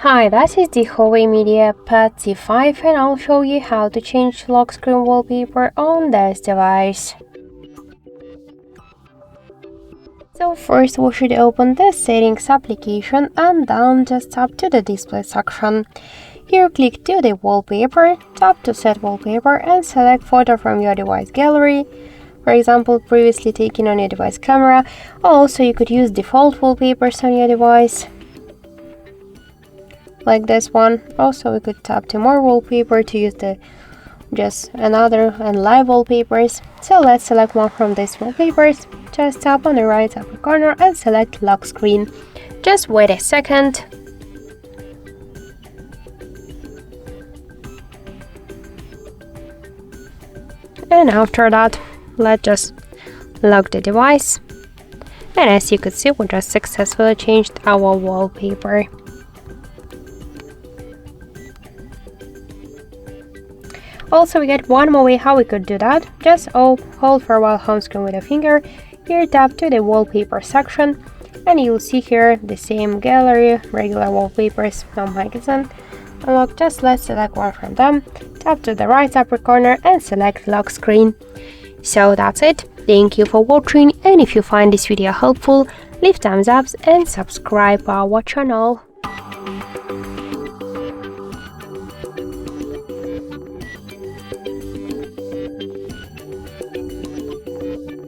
Hi, this is the HUAWEI MediaPad T5 and I'll show you how to change lock screen wallpaper on this device. So first we should open the settings application and then just tap to the display section. Here click to the wallpaper, tap to set wallpaper and select photo from your device gallery. For example, previously taken on your device camera. Also, you could use default wallpapers on your device, like this one. Also, we could tap to more wallpaper to use the just another and live wallpapers. So let's select one from these wallpapers. Just tap on the right upper corner and select lock screen. Just wait a second. And after that, let's just lock the device. And as you could see, we just successfully changed our wallpaper. Also, we get one more way how we could do that. Just hold for a while home screen with a finger. Here tap to the wallpaper section and you'll see here the same gallery, regular wallpapers from magazine. Unlock, just let's select one from them. Tap to the right upper corner and select lock screen. So that's it. Thank you for watching, and if you find this video helpful, leave thumbs up and subscribe our channel.